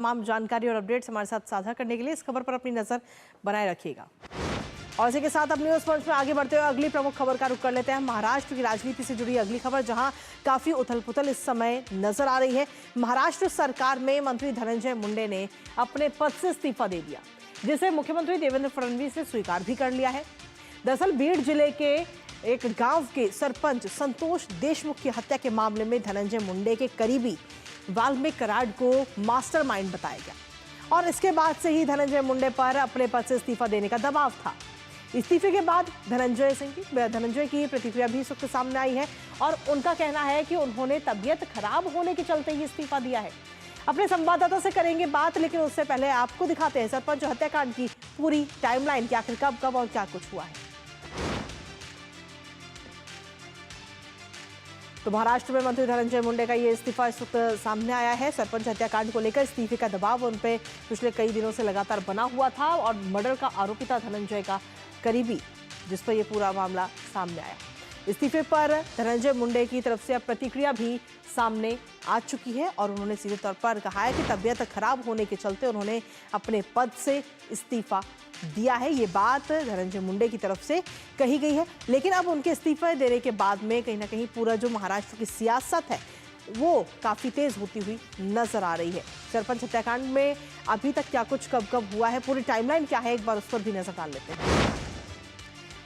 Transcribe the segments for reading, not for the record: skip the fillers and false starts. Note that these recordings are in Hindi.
तमाम जानकारी और अपडेट्स हमारे साथ साझा करने के लिए इस खबर पर अपनी नजर बनाए रखिएगा। और इसी के साथ अब न्यूज पंच में आगे बढ़ते हुए अगली प्रमुख खबर का रुख कर लेते हैं। महाराष्ट्र की राजनीति से जुड़ी अगली खबर, जहां काफी उथल पुथल इस समय नजर आ रही है। महाराष्ट्र सरकार में मंत्री धनंजय मुंडे ने अपने पद से इस्तीफा दे दिया, जिसे मुख्यमंत्री देवेंद्र फडणवीस ने स्वीकार भी कर लिया है। दरअसल बीड जिले के एक गांव के सरपंच संतोष देशमुख की हत्या के मामले में धनंजय मुंडे के करीबी वाल्मीकि कराड को मास्टरमाइंड बताया गया और इसके बाद से ही धनंजय मुंडे पर अपने पद से इस्तीफा देने का दबाव था। इस्तीफे के बाद धनंजय की प्रतिक्रिया भी इस वक्त सामने आई है और उनका कहना है कि उन्होंने तबीयत खराब होने के चलते ही इस्तीफा दिया है। अपने संवाददाता से करेंगे बात, लेकिन उससे पहले आपको दिखाते हैं सरपंच हत्याकांड की पूरी टाइमलाइन कि आखिर कब कब और क्या कुछ हुआ है। तो महाराष्ट्र में मंत्री धनंजय मुंडे का ये इस्तीफा इस वक्त सामने आया है। सरपंच हत्याकांड को लेकर इस्तीफे का दबाव उन पे पिछले कई दिनों से लगातार बना हुआ था और मर्डर का आरोपी था धनंजय का करीबी, जिस पर यह पूरा मामला सामने आया। इस्तीफे पर धनंजय मुंडे की तरफ से अब प्रतिक्रिया भी सामने आ चुकी है और उन्होंने सीधे तौर पर कहा है कि तबीयत खराब होने के चलते उन्होंने अपने पद से इस्तीफा दिया है। ये बात धनंजय मुंडे की तरफ से कही गई है, लेकिन अब उनके इस्तीफे देने के बाद में कहीं ना कहीं पूरा जो महाराष्ट्र की सियासत है वो काफी तेज होती हुई नजर आ रही है। सरपंच हत्याकांड में अभी तक क्या कुछ कब कब हुआ है, पूरी टाइमलाइन क्या है, एक बार उस पर भी नजर डाल लेते हैं।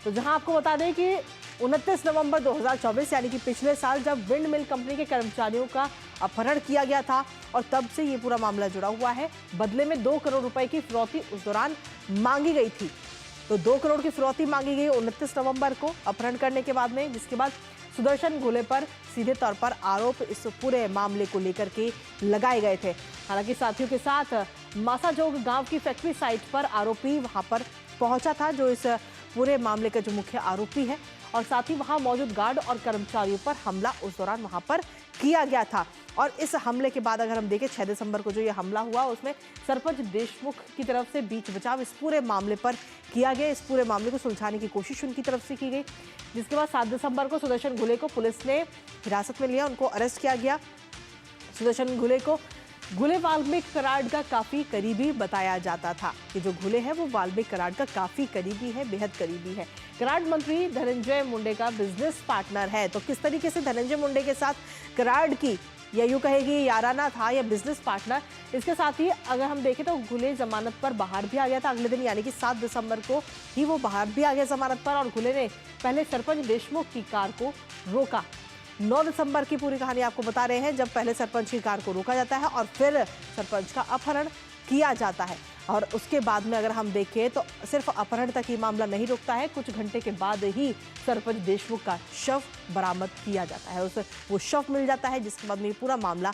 तो जहां आपको बता दें कि 29 नवंबर 2024 यानी कि पिछले साल जब विंड मिल कंपनी के कर्मचारियों का अपहरण किया गया था और तब से ये पूरा मामला जुड़ा हुआ है। बदले में 2 करोड़ रुपए की फिरौती उस दौरान मांगी गई थी। तो 2 करोड़ की फिरौती मांगी गई 29 नवंबर को अपहरण करने के बाद में, जिसके बाद सुदर्शन घुले पर सीधे तौर पर आरोप इस पूरे मामले को लेकर के लगाए गए थे। हालांकि साथियों के साथ मासाजोग गांव की फैक्ट्री साइट पर आरोपी वहां पर पहुंचा था, जो इस पूरे मामले का जो मुख्य आरोपी है, और साथ ही वहां मौजूद गार्ड और कर्मचारियों पर हमला उस दौरान वहां पर किया गया था। और इस हमले के बाद अगर हम देखें 6 दिसंबर को जो ये हमला हुआ उसमें सरपंच देशमुख की तरफ से बीच बचाव इस पूरे मामले पर किया गया। इस पूरे मामले को सुलझाने की कोशिश उनकी तरफ से की गई, जिसके बाद 7 दिसंबर को सुदर्शन घुले को पुलिस ने हिरासत में लिया, उनको अरेस्ट किया गया। सुदर्शन घुले वाल्मीकि कराड का काफी करीबी बताया जाता था कि जो घुले है वो वाल्मीकि कराड का काफी करीबी है, बेहद करीबी है। कराड मंत्री धनंजय मुंडे का बिजनेस पार्टनर है। तो किस तरीके से धनंजय मुंडे के साथ कराड की या यूं कहेगी याराना था या बिजनेस पार्टनर, इसके साथ ही अगर हम देखें तो घुले जमानत पर बाहर भी आ गया था अगले दिन, यानी कि 7 दिसंबर को ही वो बाहर भी आ गया जमानत पर। और घुले ने पहले सरपंच देशमुख की कार को रोका। 9 दिसंबर की पूरी कहानी आपको बता रहे हैं, जब पहले सरपंच की कार को रोका जाता है और फिर सरपंच का अपहरण किया जाता है। और उसके बाद में अगर हम देखें तो सिर्फ अपहरण तक ही मामला नहीं रुकता है, कुछ घंटे के बाद ही सरपंच देशमुख का शव बरामद किया जाता है, उसे वो शव मिल जाता है, जिसके बाद में ये पूरा मामला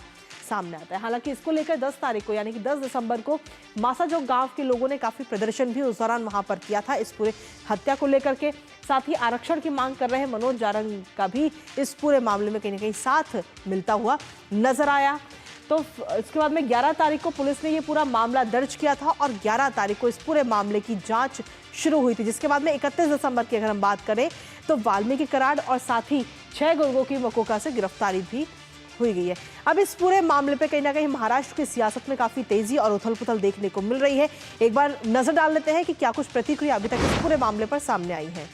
सामने आता है। हालांकि इसको लेकर 10 तारीख को यानी कि 10 दिसंबर को मासाजोग गांव के लोगों ने काफी प्रदर्शन भी उस दौरान वहां पर किया था इस पूरे हत्या को लेकर के। साथ ही आरक्षण की मांग कर रहे मनोज जारंग का भी इस पूरे मामले में कहीं ना कहीं साथ मिलता हुआ नजर आया। तो इसके बाद में 11 तारीख को पुलिस ने ये पूरा मामला दर्ज किया था और 11 तारीख को इस पूरे मामले की जांच शुरू हुई थी, जिसके बाद में 31 दिसंबर की अगर हम बात करें तो वाल्मीकि कराड और साथ ही 6 गुर्गों की मकोका से गिरफ्तारी भी हुई गई है। अब इस पूरे मामले पे कहीं ना कहीं महाराष्ट्र की सियासत में काफी तेजी और उथल पुथल देखने को मिल रही है। एक बार नजर डाल लेते हैं कि क्या कुछ प्रतिक्रिया अभी तक इस पूरे मामले पर सामने आई है।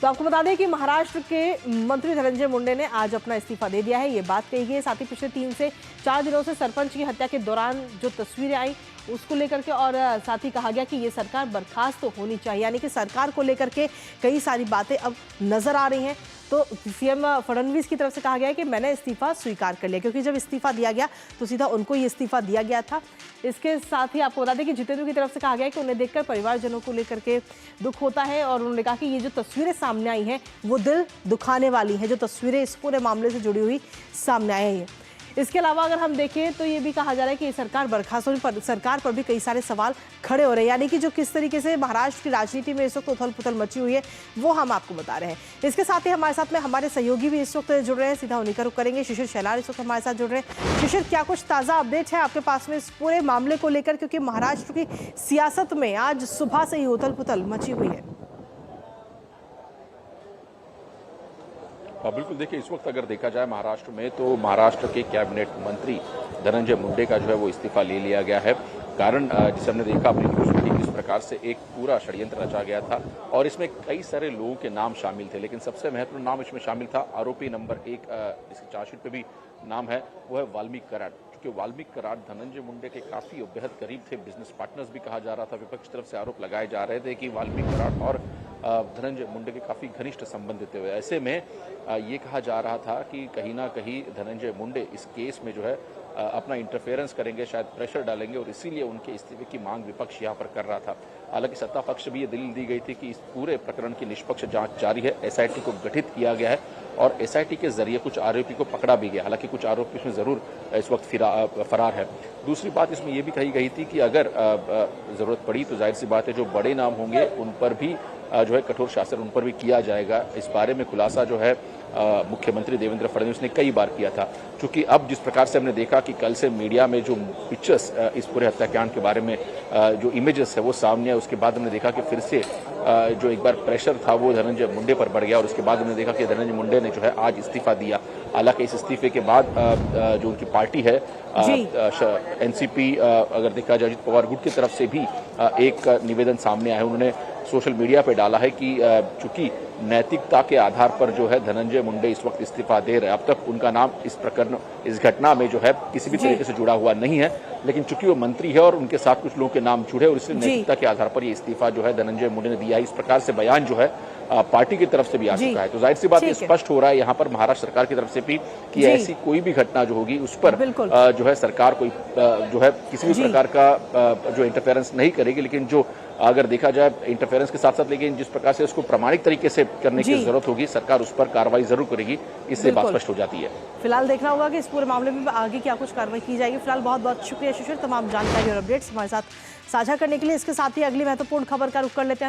तो आपको बता दें कि महाराष्ट्र के मंत्री धनंजय मुंडे ने आज अपना इस्तीफा दे दिया है, ये बात कही गई है। साथ ही पिछले 3 से 4 दिनों से सरपंच की हत्या के दौरान जो तस्वीरें आई उसको लेकर के, और साथ ही कहा गया कि ये सरकार बर्खास्त तो होनी चाहिए, यानी कि सरकार को लेकर के कई सारी बातें अब नजर आ रही हैं। तो सीएम फडणवीस की तरफ से कहा गया है कि मैंने इस्तीफा स्वीकार कर लिया, क्योंकि जब इस्तीफा दिया गया तो सीधा उनको ये इस्तीफा दिया गया था। इसके साथ ही आपको बता दें कि जितेंद्र की तरफ से कहा गया है कि उन्हें देखकर परिवारजनों को लेकर के दुख होता है, और उन्होंने कहा कि ये जो तस्वीरें सामने आई हैं वो दिल दुखाने वाली हैं, जो तस्वीरें इस पूरे मामले से जुड़ी हुई सामने आई हैं। इसके अलावा अगर हम देखें तो ये भी कहा जा रहा है कि सरकार बर्खास्त होने पर सरकार पर भी कई सारे सवाल खड़े हो रहे हैं, यानी कि जो किस तरीके से महाराष्ट्र की राजनीति में इस वक्त उथल पुथल मची हुई है वो हम आपको बता रहे हैं। इसके साथ ही हमारे साथ में हमारे सहयोगी भी इस वक्त जुड़ रहे हैं, सीधा उन्हीं का रुख करेंगे। शिशिर शेलार इस वक्त हमारे साथ जुड़ रहे हैं। शिशिर, क्या कुछ ताज़ा अपडेट है आपके पास में इस पूरे मामले को लेकर, क्योंकि महाराष्ट्र की सियासत में आज सुबह से ही उथल पुथल मची हुई है। बिल्कुल, देखिए इस वक्त अगर देखा जाए महाराष्ट्र में, तो महाराष्ट्र के कैबिनेट मंत्री धनंजय मुंडे का जो है वो इस्तीफा ले लिया गया है। कारण जिसे हमने देखा अपनी न्यूज में, किस प्रकार से एक पूरा षड्यंत्र रचा गया था और इसमें कई सारे लोगों के नाम शामिल थे, लेकिन सबसे महत्वपूर्ण नाम इसमें शामिल था आरोपी नंबर 1, जिसकी चार्जशीट पे भी नाम है, वो है वाल्मीकि कराड। क्योंकि वाल्मीकि कराड धनंजय मुंडे के काफी बेहद करीब थे, बिजनेस पार्टनर्स भी कहा जा रहा था। विपक्ष की तरफ से आरोप लगाए जा रहे थे कि वाल्मीकि कराड और धनंजय मुंडे के काफी घनिष्ठ संबंध थे। ऐसे में ये कहा जा रहा था कि कहीं ना कहीं धनंजय मुंडे इस केस में जो है अपना इंटरफेरेंस करेंगे, शायद प्रेशर डालेंगे, और इसीलिए उनके इस्तीफे की मांग विपक्ष यहाँ पर कर रहा था। हालांकि सत्ता पक्ष से भी ये दलील दी गई थी कि इस पूरे प्रकरण की निष्पक्ष जांच जारी है, एसआईटी को गठित किया गया है और एसआईटी के जरिए कुछ आरोपी को पकड़ा भी गया। हालांकि कुछ आरोपी इसमें जरूर इस वक्त फरार है। दूसरी बात इसमें यह भी कही गई थी कि अगर जरूरत पड़ी तो जाहिर सी बात है जो बड़े नाम होंगे उन पर भी जो है कठोर शासन उन पर भी किया जाएगा। इस बारे में खुलासा जो है मुख्यमंत्री देवेंद्र फडणवीस ने कई बार किया था। क्योंकि अब जिस प्रकार से हमने देखा कि कल से मीडिया में जो पिक्चर्स इस पूरे हत्याकांड के बारे में जो इमेजेस है वो सामने है, उसके बाद हमने देखा कि फिर से जो एक बार प्रेशर था वो धनंजय मुंडे पर बढ़ गया और उसके बाद हमने देखा कि धनंजय मुंडे ने जो है आज इस्तीफा दिया। हालांकि इस इस्तीफे के बाद जो उनकी पार्टी है एनसीपी, अगर देखा जाए अजित पवार गुट की तरफ से भी एक निवेदन सामने आया है। उन्होंने सोशल मीडिया पे डाला है कि चूंकि नैतिकता के आधार पर जो है धनंजय मुंडे इस वक्त इस्तीफा दे रहे हैं। अब तक उनका नाम इस प्रकरण, इस घटना में जो है किसी भी तरीके से जुड़ा हुआ नहीं है, लेकिन चूंकि वो मंत्री है और उनके साथ कुछ लोगों के नाम जुड़े और इसलिए नैतिकता के आधार पर ये इस्तीफा जो है धनंजय मुंडे ने दिया है। इस प्रकार से बयान जो है पार्टी की तरफ से भी आ चुका है। तो जाहिर सी बात ये स्पष्ट हो रहा है यहाँ पर महाराष्ट्र सरकार की तरफ से भी कि ऐसी कोई भी घटना जो होगी उस पर जो है सरकार कोई जो है किसी भी प्रकार का जो इंटरफेरेंस नहीं करेगी। लेकिन जो अगर देखा जाए इंटरफेरेंस के साथ साथ, लेकिन जिस प्रकार से उसको प्रामाणिक तरीके से करने की जरूरत होगी, सरकार उस पर कार्रवाई जरूर करेगी। इससे बात स्पष्ट हो जाती है। फिलहाल देखना होगा कि इस पूरे मामले में आगे क्या कुछ कार्रवाई की जाएगी। फिलहाल बहुत बहुत शुक्रिया शिशिर, तमाम जानकारी और अपडेट्स हमारे साथ साझा करने के लिए। इसके साथ ही अगली महत्वपूर्ण खबर का रुख कर लेते हैं।